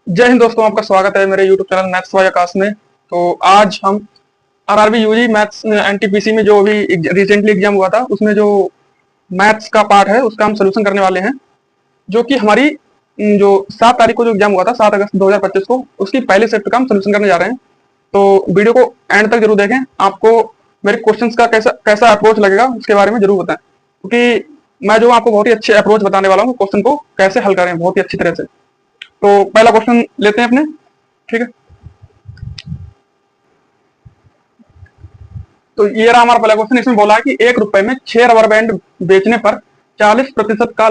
जय हिंद दोस्तों, आपका स्वागत है मेरे YouTube चैनल मैथ्स बाय आकाश में। तो आज हम आरआरबी यूजी मैथ्स एनटीपीसी में जो अभी रिसेंटली एग्जाम हुआ था उसमें जो मैथ्स का पार्ट है उसका हम सोल्यूशन करने वाले हैं। जो कि हमारी जो 7 तारीख को जो एग्जाम हुआ था, 7 अगस्त 2025 को, उसकी पहले शिफ्ट का हम सोल्यूशन करने जा रहे हैं। तो वीडियो को एंड तक जरूर देखें। आपको मेरे क्वेश्चंस का कैसा कैसा अप्रोच लगेगा उसके बारे में जरूर बताएं, क्योंकि मैं जो आपको बहुत ही अच्छे अप्रोच बताने वाला हूँ क्वेश्चन को कैसे हल करें बहुत ही अच्छी तरह से। तो पहला क्वेश्चन लेते हैं अपने, ठीक है। तो ये रहा हमारा पहला क्वेश्चन। इसमें बोला है कि 1 रुपए में 6 रबर बैंड बेचने पर 40% का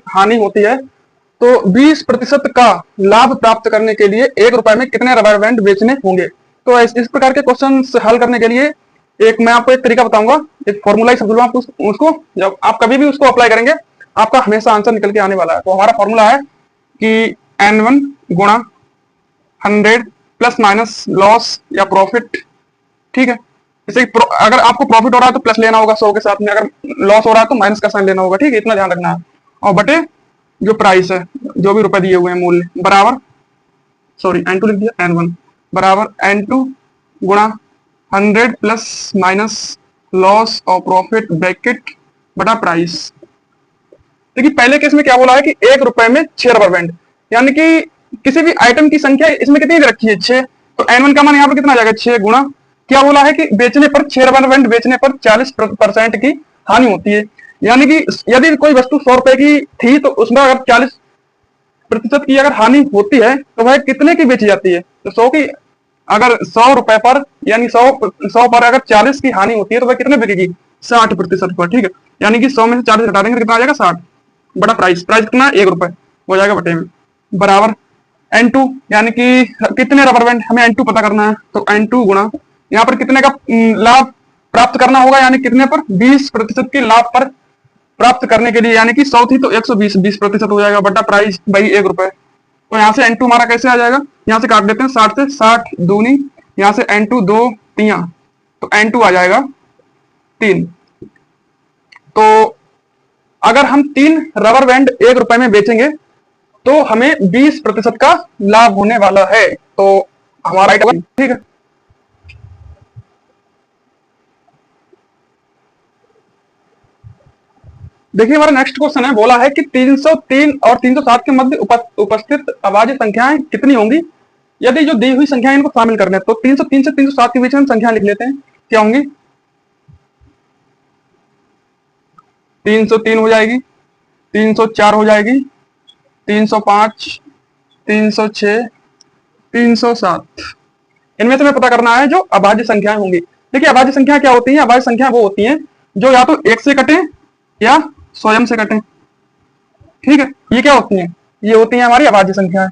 हानि होती है, तो 20% का लाभ प्राप्त करने के लिए 1 रुपए में कितने रबर बैंड बेचने होंगे। तो इस प्रकार के क्वेश्चन हल करने के लिए मैं आपको एक तरीका बताऊंगा, एक फॉर्मूला ही समझ लो आप उसको। जब आप कभी भी उसको अप्लाई करेंगे आपका हमेशा आंसर निकल के आने वाला है। तो हमारा फॉर्मूला है कि N1 गुणा 100 प्लस माइनस लॉस या प्रॉफिट, ठीक है। जैसे अगर आपको प्रॉफिट हो रहा है तो प्लस लेना होगा 100 के साथ में, अगर लॉस हो रहा है तो माइनस का साइन लेना होगा, ठीक है। इतना ध्यान रखना है। और बटे जो प्राइस है, जो भी रुपए दिए हुए हैं मूल्य, बराबर, सॉरी N2 लिख दिया, N1 बराबर N2 गुणा 100 प्लस माइनस लॉस और प्रॉफिट ब्रैकेट बटा प्राइस। देखिए पहले केस में क्या बोला है कि 1 रुपए में 6 रबर बैंड, यानी कि किसी भी आइटम की संख्या इसमें कितनी दे रखी है, 6। तो N1 का मान यहाँ पर कितना आ जाएगा, 6 गुणा, क्या बोला है कि बेचने पर 6 रबर बैंड बेचने पर 40% की हानि होती है। यानी कि यदि कोई वस्तु 100 रुपए की थी तो उसमें अगर 40% की अगर हानि होती है तो वह कितने की बेची जाती है। तो 100 की, अगर 100 रुपए पर, यानी 100 पर अगर 40 की हानि होती है तो वह कितने बिकेगी, 60% पर, ठीक है। यानी कि 100 में से 40 घटा देंगे तो कितना आ जाएगा, 60 बड़ा प्राइस कितना, 1 रुपए हो जाएगा बटे में, बराबर N2, यानी कि कितने रबर बैंड हमें N2 पता करना है। तो N2 गुणा यहाँ पर कितने का लाभ प्राप्त करना होगा, यानी कितने पर, 20% के लाभ पर प्राप्त करने के लिए, यानी कि 100 थी तो 120, 20% हो जाएगा बटा प्राइस भाई 1 रुपए। तो यहाँ से N2 हमारा कैसे आ जाएगा, यहाँ से काट देते हैं 60 से, 60 दूनी, यहाँ से N2 दो तिया, तो N2 आ जाएगा 3। तो अगर हम 3 रबर बैंड 1 रुपए में बेचेंगे तो हमें 20% का लाभ होने वाला है। तो हमारा आइटम, ठीक है। देखिए हमारा नेक्स्ट क्वेश्चन है, बोला है कि 303 और 307 के मध्य उपस्थित अभाज्य संख्याएं कितनी होंगी यदि जो दी हुई संख्याएं इनको शामिल करने। तो 303 से 307 के बीच में संख्या लिख लेते हैं, क्या होंगी। 303 हो जाएगी, 304 हो जाएगी, 305, 306, 307। इनमें से हमें पता करना है जो अभाज्य संख्याएं होंगी। देखिए अभाज्य संख्या क्या होती है, अभाज्य संख्या वो होती है जो या तो 1 से कटे या स्वयं से कटे, ठीक है। ये क्या होती है, ये होती है हमारी अभाज्य संख्याएं,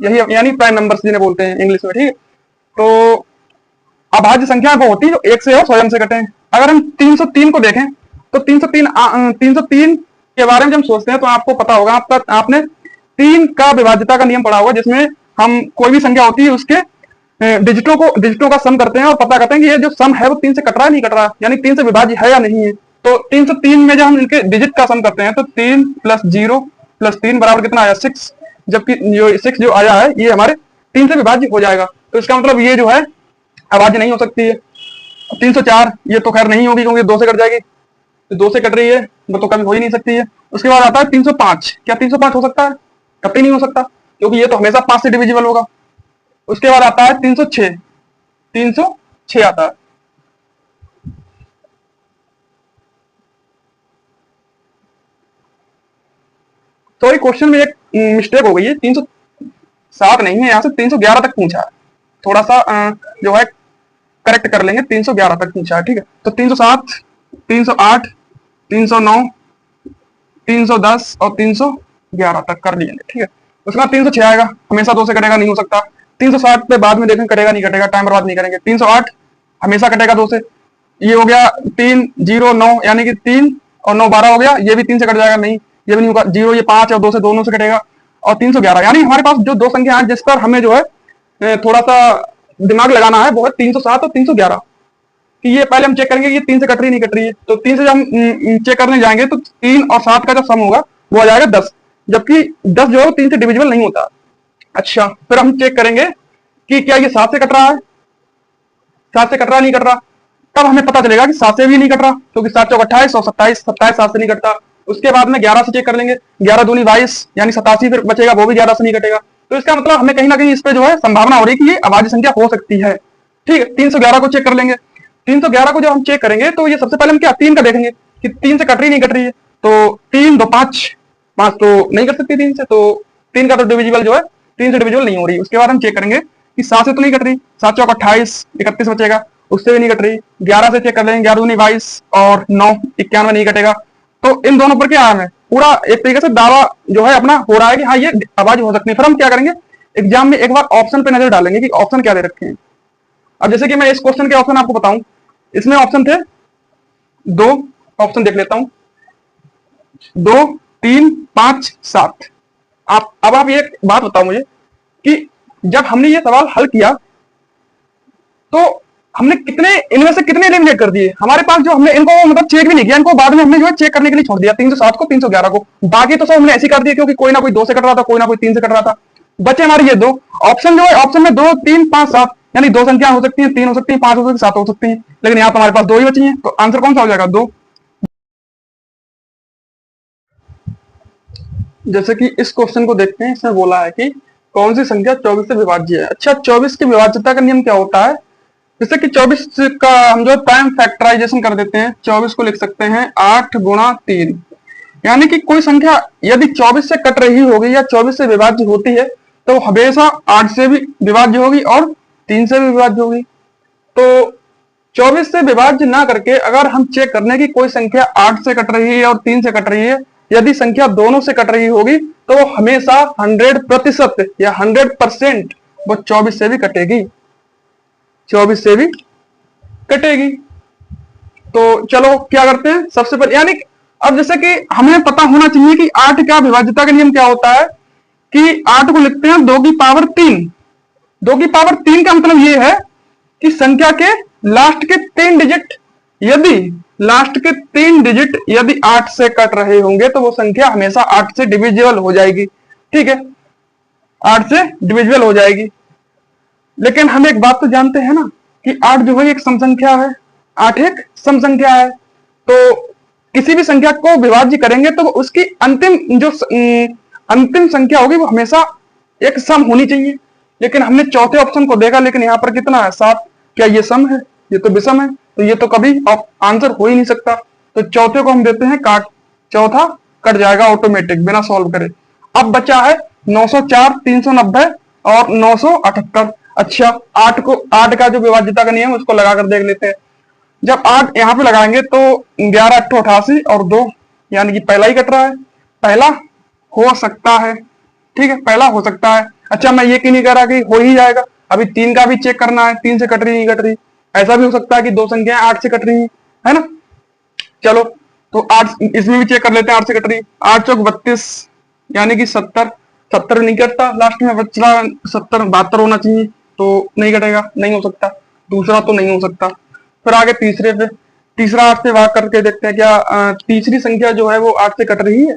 यही यानी प्राइम नंबर्स जिन्हें बोलते हैं इंग्लिश में, ठीक है। तो अभाज्य संख्या वो होती है जो 1 से और स्वयं से कटे। अगर हम 303 को देखें तो 303 के बारे में जब हम सोचते हैं तो आपको पता होगा, आपने 3 का विभाज्यता का नियम पढ़ा होगा, जिसमें हम कोई भी संख्या होती है उसके डिजिटों का सम करते हैं और पता करते हैं कि ये जो सम है वो 3 से कट रहा है नहीं कट रहा, यानी 3 से विभाज्य है या नहीं है। तो 303 में जब हम इनके डिजिट का सम करते हैं तो 3 + 0 + 3 बराबर कितना आया, 6। जबकि जो 6 जो आया है ये हमारे 3 से विभाज्य हो जाएगा। तो इसका मतलब ये जो है अभाज्य नहीं हो सकती है। 304 ये तो खैर नहीं होगी क्योंकि 2 से कट जाएगी, तो 2 से कट रही है, वो तो कभी हो ही नहीं सकती है। उसके बाद आता है 305, क्या 305 हो सकता है, कभी नहीं हो सकता क्योंकि ये तो हमेशा 5 से डिविजिबल होगा। उसके बाद आता है 306, 306 आता है। सॉरी क्वेश्चन में एक मिस्टेक हो गई है, 307 नहीं है, यहाँ से 311 तक पूछा है। थोड़ा सा जो है करेक्ट कर लेंगे, 311 तक पूछा है, ठीक है। तो 307, 308, 309, 310 और 311 तक कर लेंगे, ठीक है। उसके बाद 306 आएगा, हमेशा 2 से कटेगा, नहीं हो सकता। 360 पे बाद में देखें कटेगा नहीं कटेगा, टाइम बर्बाद नहीं करेंगे। 308 हमेशा कटेगा 2 से, ये हो गया 3 0 9, यानी कि 3 और 9 12 हो गया, ये भी 3 से कट जाएगा, नहीं ये भी नहीं होगा। 0 ये 5 और 2 से दोनों से कटेगा। और 311, यानी हमारे पास जो 2 संख्या है जिस पर हमें जो है थोड़ा सा दिमाग लगाना है वो है 307 और 311, कि ये पहले हम चेक करेंगे ये 3 से कट रही नहीं कट रही है। तो 3 से जब हम चेक करने जाएंगे तो 3 और 7 का जो सम होगा वो आ जाएगा 10, जबकि 10 जो है 3 से डिविजिबल नहीं होता। अच्छा, फिर हम चेक करेंगे कि क्या ये 7 से कट रहा है, 7 से कट रहा नहीं कट रहा। तब हमें पता चलेगा कि 7 से भी नहीं कट रहा, क्योंकि 7 चौक 28 और 27 27 7 से नहीं कटता। उसके बाद में 11 से चेक कर लेंगे, 11 दूनी 22 यानी 87 फिर बचेगा, वो भी 11 से नहीं कटेगा। तो इसका मतलब हमें कहीं ना कहीं इस पे जो है संभावना हो रही है कि ये अभाज्य संख्या हो सकती है। ठीक है, 311 को चेक कर लेंगे। 311 को जब हम चेक करेंगे तो ये सबसे पहले हम क्या 3 का देखेंगे कि 3 से कट रही नहीं कट रही है। तो 3 2 5, 5 तो नहीं कर सकती 3 से, तो 3 का तो डिविजिबल जो है 3 से डिविजिबल नहीं हो रही। उसके बाद हम चेक करेंगे कि 7 से तो नहीं कट रही, 7 चौक 28 31 बचेगा, उससे भी नहीं कट रही। 11 से चेक कर लेंगे, 11 दूनी 22 और 9 91 नहीं कटेगा। तो इन दोनों पर क्या है, पूरा एक तरीके से दावा जो है अपना हो रहा है कि हाँ ये अभाज्य हो सकती है। फिर हम क्या करेंगे, एग्जाम में एक बार ऑप्शन पे नजर डालेंगे कि ऑप्शन क्या दे रखे हैं। अब जैसे कि मैं इस क्वेश्चन के ऑप्शन आपको बताऊं, इसमें ऑप्शन थे 2, ऑप्शन देख लेता हूं, 2 3 5 7। अब आप ये बात बताओ मुझे कि जब हमने ये सवाल हल किया तो हमने कितने इनमें से कितने एलिमिनेट कर दिए। हमारे पास जो हमने इनको मतलब चेक भी नहीं किया, इनको बाद में हमने जो है चेक करने के लिए छोड़ दिया, 307 को 311 को। बाकी तो सब हमने ऐसे कर दिया क्योंकि कोई ना कोई 2 से कट रहा था, कोई ना कोई 3 से कट रहा था। बचे हमारे ये 2 ऑप्शन, जो है ऑप्शन में 2 3 5 7 यानी 2 संख्या हो सकती है, 3 हो सकती है, 5 हो सकती है, 7 हो सकती है, लेकिन यहाँ पर हमारे पास 2 ही बची है। तो आंसर कौन सा हो जाएगा, 2। जैसे कि इस क्वेश्चन को देखते हैं, इसमें बोला है कि कौन सी संख्या 24 से विभाज्य है। अच्छा, 24 की विभाज्यता का नियम क्या होता है, जैसे कि 24 का हम जो प्राइम फैक्टराइजेशन कर देते हैं, 24 को लिख सकते हैं 8 गुणा 3। यानी कि कोई संख्या यदि 24 से कट रही होगी या 24 से विभाज्य होती है तो हमेशा 8 से भी विभाज्य होगी और 3 से भी विभाज्य होगी। तो 24 से विभाज्य ना करके अगर हम चेक करने की कोई संख्या 8 से कट रही है और 3 से कट रही है, यदि संख्या दोनों से कट रही होगी तो वो हमेशा 100% या 100% वो 24 से भी कटेगी, 24 से भी कटेगी। तो चलो क्या करते हैं, सबसे पहले यानी अब जैसे कि हमें पता होना चाहिए कि 8 का विभाज्यता का नियम क्या होता है कि 8 को लिखते हैं 2 की पावर 3। 2 की पावर 3 का मतलब ये है कि संख्या के लास्ट के 3 डिजिट, यदि लास्ट के 3 डिजिट यदि 8 से कट रहे होंगे तो वो संख्या हमेशा 8 से डिविजिबल हो जाएगी। ठीक है, 8 से डिविजिबल हो जाएगी। लेकिन हम एक बात तो जानते हैं ना कि 8 जो है एक सम संख्या है, 8 एक सम संख्या है। तो किसी भी संख्या को विभाज्य करेंगे तो उसकी अंतिम जो अंतिम संख्या होगी वो हमेशा एक सम होनी चाहिए। लेकिन हमने चौथे ऑप्शन को देखा, लेकिन यहाँ पर कितना है 7, क्या ये सम है, ये तो विषम है, तो ये तो कभी आंसर हो ही नहीं सकता। तो चौथे को हम देते हैं काट, चौथा कट जाएगा ऑटोमेटिक बिना सॉल्व करे। अब बचा है 904 390 और 978। अच्छा, 8 का जो विभाज्यता का नियम है उसको लगाकर देख लेते हैं। जब 8 यहां पे लगाएंगे तो 11 8 88 और 2 यानी कि पहला ही कट रहा है, पहला हो सकता है। ठीक है, पहला हो सकता है। अच्छा, मैं ये क्यों नहीं कह रहा कि हो ही जाएगा, अभी 3 का भी चेक करना है, 3 से कट रही नहीं कट रही। ऐसा भी हो सकता है कि 2 संख्याएं 8 से कट रही है ना। चलो तो 8 इसमें भी चेक कर लेते हैं, 8 से कट रही। 8 चौक 32 यानी कि 70, 70 नहीं कटता, लास्ट में बचला 70 72 होना चाहिए, तो नहीं कटेगा, नहीं हो सकता। दूसरा तो नहीं हो सकता। फिर आगे तीसरे पे, तीसरा 8 से भाग करके देखते हैं क्या तीसरी संख्या जो है वो 8 से कट रही है।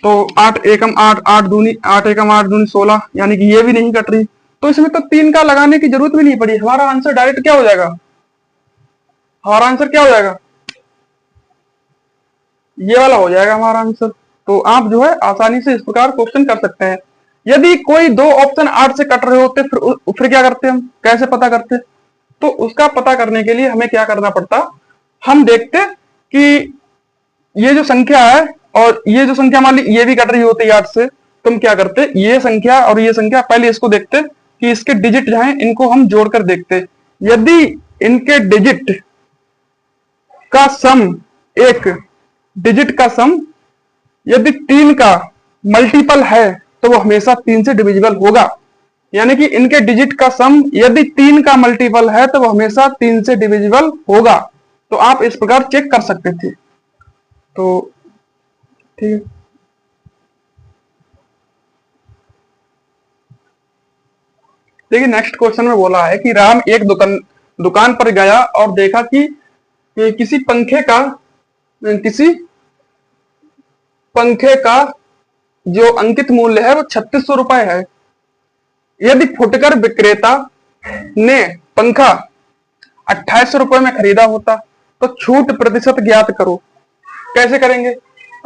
तो 8 एकम 8 8 दूनी 8 एकम 8 दूनी 16 यानी कि ये भी नहीं कट रही। तो इसमें तो 3 का लगाने की जरूरत भी नहीं पड़ी, हमारा आंसर डायरेक्ट क्या हो जाएगा, हमारा आंसर क्या हो जाएगा, ये वाला हो जाएगा हमारा आंसर। तो आप जो है आसानी से इस प्रकार क्वेश्चन कर सकते हैं। यदि कोई 2 ऑप्शन 8 से कट रहे होते फिर क्या करते, हम कैसे पता करते, तो उसका पता करने के लिए हमें क्या करना पड़ता, हम देखते कि ये जो संख्या है और ये जो संख्या मान ली ये भी कट रही होती 8 से, तुम क्या करते, ये संख्या और ये संख्या पहले इसको देखते कि इसके डिजिट जो हैं इनको हम जोड़कर देखते। यदि इनके डिजिट का सम, एक डिजिट का सम यदि 3 का मल्टीपल है तो वो हमेशा 3 से डिविजिबल होगा। यानी कि इनके डिजिट का सम यदि 3 का मल्टीपल है तो वो हमेशा 3 से डिविजिबल होगा। तो आप इस प्रकार चेक कर सकते थे। तो ठीक है, देखिए नेक्स्ट क्वेश्चन में बोला है कि राम एक दुकान पर गया और देखा कि किसी पंखे का जो अंकित मूल्य है वो 3600 रुपए है। यदि फुटकर विक्रेता ने पंखा 2800 रुपए में खरीदा होता तो छूट प्रतिशत ज्ञात करो। कैसे करेंगे?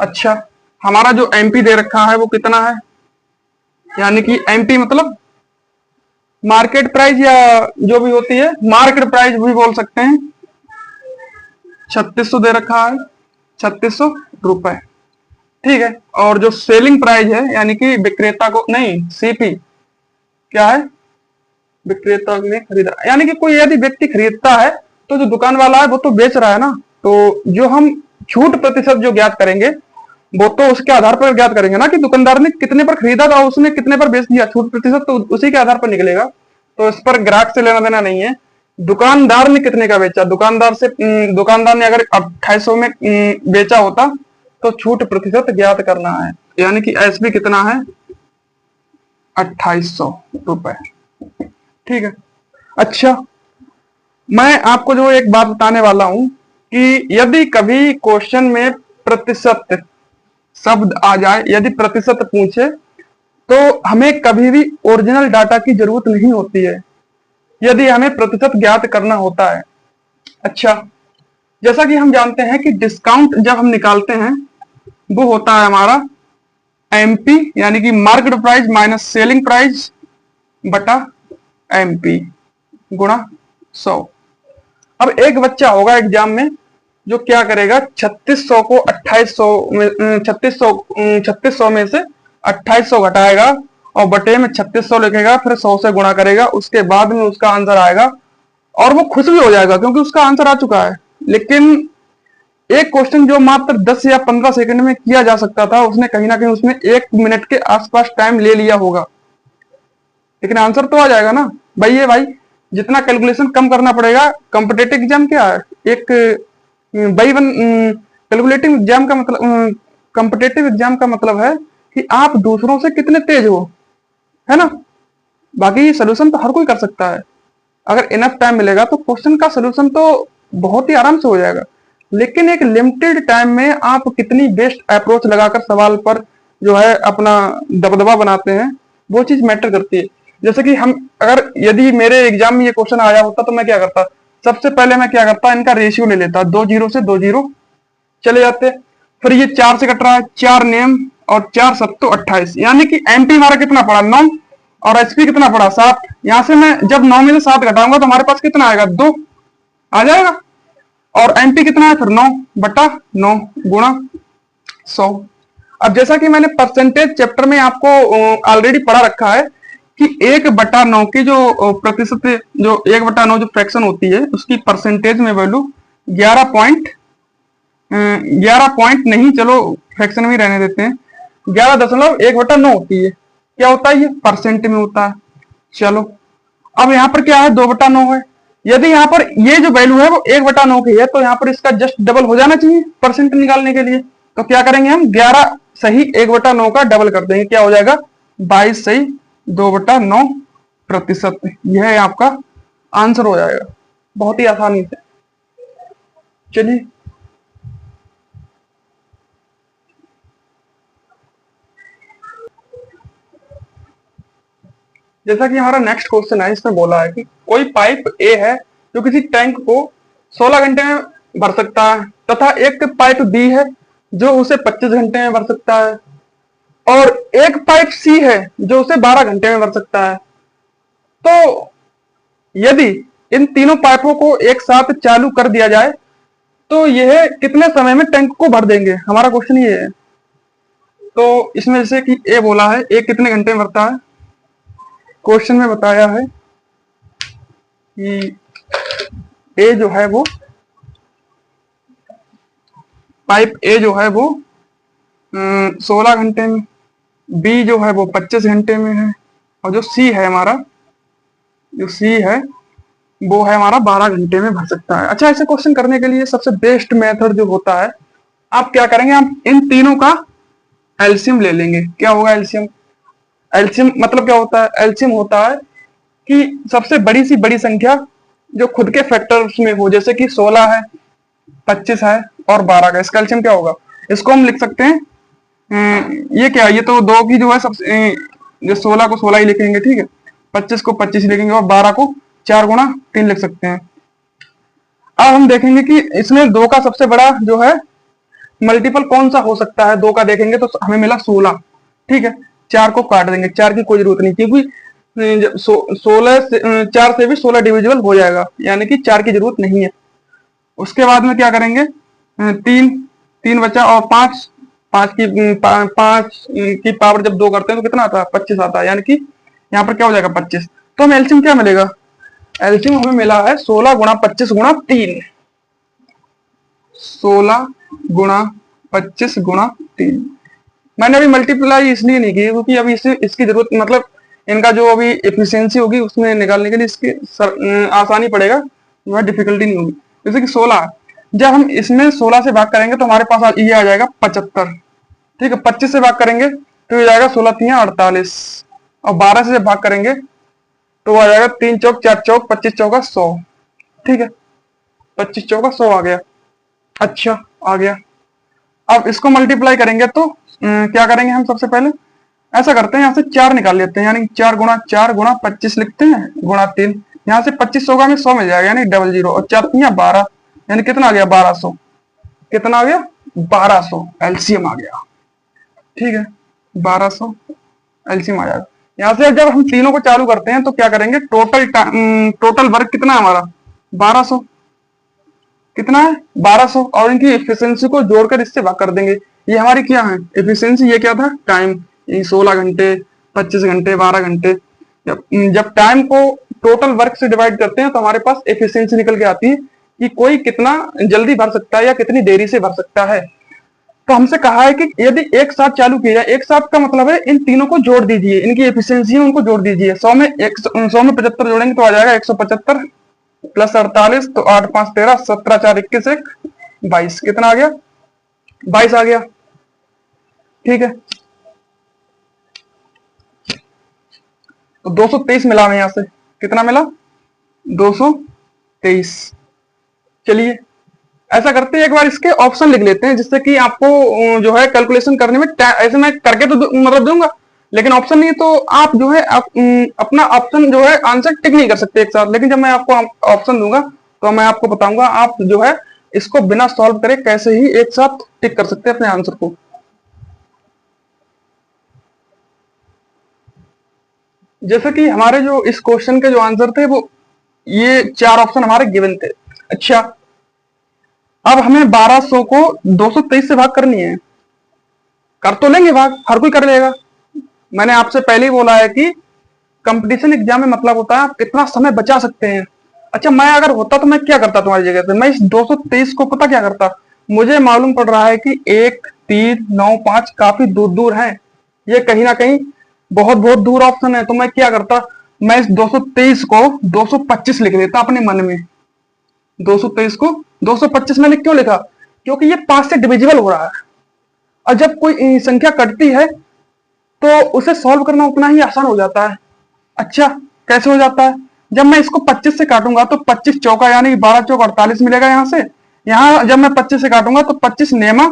अच्छा, हमारा जो एमपी दे रखा है वो कितना है, यानी कि एमपी मतलब मार्केट प्राइस या जो भी होती है मार्केट प्राइस भी बोल सकते हैं, 3600 दे रखा है, 3600 रुपए, ठीक है। और जो सेलिंग प्राइस है यानी कि विक्रेता को नहीं, सीपी क्या है, विक्रेता ने खरीदा, यानी कि कोई यदि व्यक्ति खरीदता है तो जो दुकान वाला है वो तो बेच रहा है ना, तो जो हम छूट प्रतिशत जो ज्ञात करेंगे वो तो उसके आधार पर ज्ञात करेंगे ना कि दुकानदार ने कितने पर खरीदा था, उसने कितने पर बेच दिया, छूट प्रतिशत तो उसी के आधार पर निकलेगा। तो इस पर ग्राहक से लेना देना नहीं है, दुकानदार ने कितने का बेचा, दुकानदार ने अगर 2800 में बेचा होता तो छूट प्रतिशत ज्ञात करना है, यानी कि एसपी कितना है, 2800 रुपए, ठीक है। अच्छा, मैं आपको जो एक बात बताने वाला हूं कि यदि कभी क्वेश्चन में प्रतिशत शब्द आ जाए, यदि प्रतिशत पूछे तो हमें कभी भी ओरिजिनल डाटा की जरूरत नहीं होती है यदि हमें प्रतिशत ज्ञात करना होता है। अच्छा, जैसा कि हम जानते हैं कि डिस्काउंट जब हम निकालते हैं वो होता है हमारा एमपी, यानी कि market price minus selling price बटा एमपी गुणा 100। अब एक बच्चा होगा एग्जाम में जो क्या करेगा, 3600 को 2800 में 3600 में से 2800 घटाएगा और बटे में 3600 लिखेगा, फिर 100 से गुणा करेगा, उसके बाद में उसका आंसर आएगा और वो खुश भी हो जाएगा क्योंकि उसका आंसर आ चुका है। लेकिन एक क्वेश्चन जो मात्र 10 या 15 सेकंड में किया जा सकता था, उसने कहीं ना कहीं उसमें 1 मिनट के आसपास टाइम ले लिया होगा, लेकिन आंसर तो आ जाएगा ना भाई। ये भाई जितना कैलकुलेशन कम करना पड़ेगा, कॉम्पिटेटिव एग्जाम क्या है, एक बाई वन कैलकुलेटिव एग्जाम का मतलब, कॉम्पिटेटिव एग्जाम का मतलब है कि आप दूसरों से कितने तेज हो, है ना। बाकी सोल्यूशन तो हर कोई कर सकता है, अगर इनफ टाइम मिलेगा तो क्वेश्चन का सोल्यूशन तो बहुत ही आराम से हो जाएगा। लेकिन एक लिमिटेड टाइम में आप कितनी बेस्ट अप्रोच लगाकर सवाल पर जो है अपना दबदबा बनाते हैं, वो चीज मैटर करती है। जैसे कि हम अगर यदि मेरे एग्जाम में ये क्वेश्चन आया होता तो मैं क्या करता, सबसे पहले मैं क्या करता, इनका रेशियो ले लेता, 2 जीरो से 2 जीरो चले जाते, फिर ये 4 से कट रहा है, 4 नेम और 4 7 28, यानी कि एमपी हमारा कितना पड़ा 9 और एचपी कितना पड़ा 7। यहां से मैं जब 9 में से 7 घटाऊंगा तो हमारे पास कितना आएगा, 2 आ जाएगा, और एमपी कितना है फिर 9 बटा 9 गुणा 100। अब जैसा कि मैंने परसेंटेज चैप्टर में आपको ऑलरेडी पढ़ा रखा है कि 1/9 की जो प्रतिशत, जो 1/9 जो फ्रैक्शन होती है उसकी परसेंटेज में वैल्यू 11 पॉइंट नहीं, चलो फ्रैक्शन में रहने देते हैं, 11.1/9 होती है। क्या होता है, ये परसेंट में होता है। चलो अब यहाँ पर क्या है, 2/9 है। यदि यहाँ पर ये जो वैल्यू है वो 1/9 की है तो यहाँ पर इसका जस्ट डबल हो जाना चाहिए परसेंट निकालने के लिए। तो क्या करेंगे हम, 11 सही 1/9 का डबल कर देंगे, क्या हो जाएगा 22 सही 2/9%। यह आपका आंसर हो जाएगा बहुत ही आसानी से। चलिए जैसा कि हमारा नेक्स्ट क्वेश्चन है, इसमें बोला है कि कोई पाइप ए है जो किसी टैंक को 16 घंटे में भर सकता है तथा एक पाइप बी है जो उसे 25 घंटे में भर सकता है और एक पाइप सी है जो उसे 12 घंटे में भर सकता है। तो यदि इन तीनों पाइपों को एक साथ चालू कर दिया जाए तो यह कितने समय में टैंक को भर देंगे, हमारा क्वेश्चन ये है। तो इसमें जैसे कि ए बोला है, ए कितने घंटे में भरता है, क्वेश्चन में बताया है कि ए जो है वो पाइप ए जो है वो 16 घंटे में, बी जो है वो 25 घंटे में है और जो सी है हमारा, जो सी है वो है हमारा 12 घंटे में भर सकता है। अच्छा, ऐसे क्वेश्चन करने के लिए सबसे बेस्ट मेथड जो होता है, आप क्या करेंगे, आप इन तीनों का एलसीएम ले लेंगे। क्या होगा एलसीएम, एलसीएम मतलब क्या होता है, एलसीएम होता है कि सबसे बड़ी सी बड़ी संख्या जो खुद के फैक्टर्स में हो, जैसे कि 16 है, 25 है और 12 का, इसका एलसीएम क्या होगा, इसको हम लिख सकते हैं ये क्या, ये तो 2 की जो है सबसे, जो 16 को 16 ही लिखेंगे, ठीक है। 25 को 25 लिखेंगे और 12 को 4 गुणा 3 लिख सकते हैं। अब हम देखेंगे कि इसमें 2 का सबसे बड़ा जो है मल्टीपल कौन सा हो सकता है। 2 का देखेंगे तो हमें मिला 16, ठीक है। 4 को काट देंगे, 4 की कोई जरूरत नहीं, क्योंकि 4 से भी 16 डिविजिबल हो जाएगा, यानी कि 4 की जरूरत नहीं है। उसके बाद में क्या करेंगे, 3 बचा और 5 की पावर जब 2 करते हैं तो कितना आता है, 25 आता है, यानी कि यहाँ पर क्या हो जाएगा 25। तो हमें एलसीएम क्या मिलेगा, एलसीएम हमें मिला है 16 गुणा 25 गुणा 3, 16 गुणा 25 गुणा 3। मैंने अभी मल्टीप्लाई इसलिए नहीं की क्योंकि अभी इसकी जरूरत, मतलब इनका जो अभी एफिशिएंसी होगी उसमें निकालने के लिए इसकी आसानी पड़ेगा, वह डिफिकल्टी नहीं होगी। जैसे कि 16, जब हम इसमें 16 से भाग करेंगे तो हमारे पास ये आ जाएगा 75, ठीक है। 25 से भाग करेंगे तो ये जाएगा 16 3 48, और 12 से जब भाग करेंगे तो आ जाएगा 3 चौक 4 चौक 25 चौका 100, ठीक है। 25 चौका 100 आ गया। अच्छा आ गया। अब इसको मल्टीप्लाई करेंगे तो क्या करेंगे, हम सबसे पहले ऐसा करते हैं, यहाँ से 4 निकाल लेते हैं, यानी 4 गुणा 25 लिखते हैं गुणा 3, यहाँ से 25 होगा हमें 100 मिल जाएगा, यानी 00, और 4 12, यानी कितना आ गया 1200, कितना आ गया 1200, एलसीएम आ गया, ठीक है। 1200 एलसीएम आ जाएगा। यहाँ से जब हम तीनों को चालू करते हैं तो क्या करेंगे, टोटल वर्क कितना है हमारा 1200, कितना है 1200, और इनकी एफिशिएंसी को जोड़कर इससे भाग कर देंगे। ये हमारी क्या है एफिशिएंसी, ये क्या था टाइम, 16 घंटे 25 घंटे 12 घंटे। जब टाइम को टोटल वर्क से डिवाइड करते हैं तो हमारे पास एफिशिएंसी निकल के आती है कि कोई कितना जल्दी भर सकता है या कितनी देरी से भर सकता है। तो हमसे कहा है कि यदि एक साथ चालू किया जाए, एक साथ का मतलब है इन तीनों को जोड़ दीजिए, इनकी एफिशिएंसी है उनको जोड़ दीजिए। 100 में 75 जोड़ेंगे तो आ जाएगा 175 प्लस 48, तो 8 5 13, 17 4 21 1 22, कितना आ गया 22 आ गया, ठीक है। तो 223 मिला हमें, यहां से कितना मिला 223। चलिए ऐसा करते हैं, एक बार इसके ऑप्शन लिख लेते हैं जिससे कि आपको जो है कैलकुलेशन करने में ऐसे मैं करके तो मतलब दूंगा, लेकिन ऑप्शन नहीं है तो आप जो है अपना ऑप्शन जो है आंसर टिक नहीं कर सकते एक साथ। लेकिन जब मैं आपको ऑप्शन दूंगा तो मैं आपको बताऊंगा आप जो है इसको बिना सॉल्व करे कैसे ही एक साथ टिक कर सकते हैं अपने आंसर को। जैसे कि हमारे जो इस क्वेश्चन के जो आंसर थे वो ये 4 ऑप्शन हमारे गिवन थे। अच्छा अब हमें 1200 को 223 से भाग करनी है, कर तो लेंगे भाग, हर कोई कर लेगा। मैंने आपसे पहले ही बोला है कि कंपटीशन एग्जाम में मतलब होता है आप कितना समय बचा सकते हैं। अच्छा मैं अगर होता तो मैं क्या करता तुम्हारी जगह पे, मैं इस 223 को पता क्या करता, मुझे मालूम पड़ रहा है कि 1 3 9 5 काफी दूर दूर है, ये कहीं ना कहीं बहुत बहुत दूर ऑप्शन है, तो मैं क्या करता, मैं इस 223 को 225 लिख देता अपने मन में। 223 को 225 मैंने क्यों लिखा, क्योंकि ये 5 से डिविजिबल हो रहा है, और जब कोई संख्या कटती है तो उसे सॉल्व करना उतना ही आसान हो जाता है। अच्छा कैसे हो जाता है, जब मैं इसको 25 से काटूंगा तो 25 चौका यानी 12 चौक 48 मिलेगा यहाँ से, यहाँ जब मैं 25 से काटूंगा तो 25 नेमा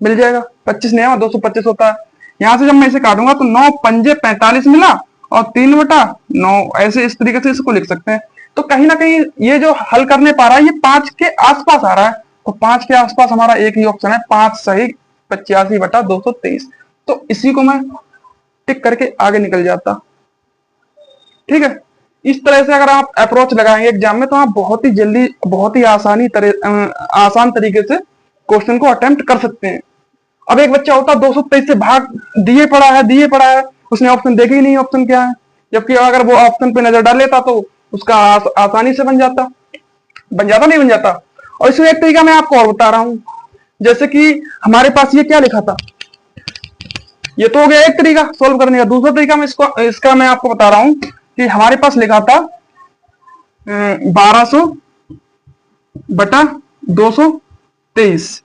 मिल जाएगा, 25 नेमा 225 होता है। यहाँ से जब मैं इसे काटूंगा तो 9 पंजे 45 मिला और 3/9, ऐसे इस तरीके से इसको लिख सकते हैं। तो कहीं ना कहीं ये जो हल करने पा रहा है ये 5 के आसपास आ रहा है, तो 5 के आसपास हमारा एक ही ऑप्शन है, 5 सही 85/223। तो इसी को मैं टिक करके आगे निकल जाता, ठीक है। इस तरह से अगर आप अप्रोच लगाएंगे एग्जाम में तो आप बहुत ही जल्दी बहुत ही आसान तरीके से क्वेश्चन को अटेम्प्ट कर सकते हैं। अब एक बच्चा होता 223 से भाग दिए पड़ा है, उसने ऑप्शन देखे ही नहीं ऑप्शन क्या है, जबकि अगर वो ऑप्शन पे नजर डाल लेता तो उसका आसानी से बन जाता नहीं बन जाता। और इसमें एक तरीका मैं आपको और बता रहा हूं, जैसे कि हमारे पास ये क्या लिखा था, ये तो हो गया एक तरीका सोल्व करने का। दूसरा तरीका मैं इसका मैं आपको बता रहा हूं कि हमारे पास लिखा था 1200/223,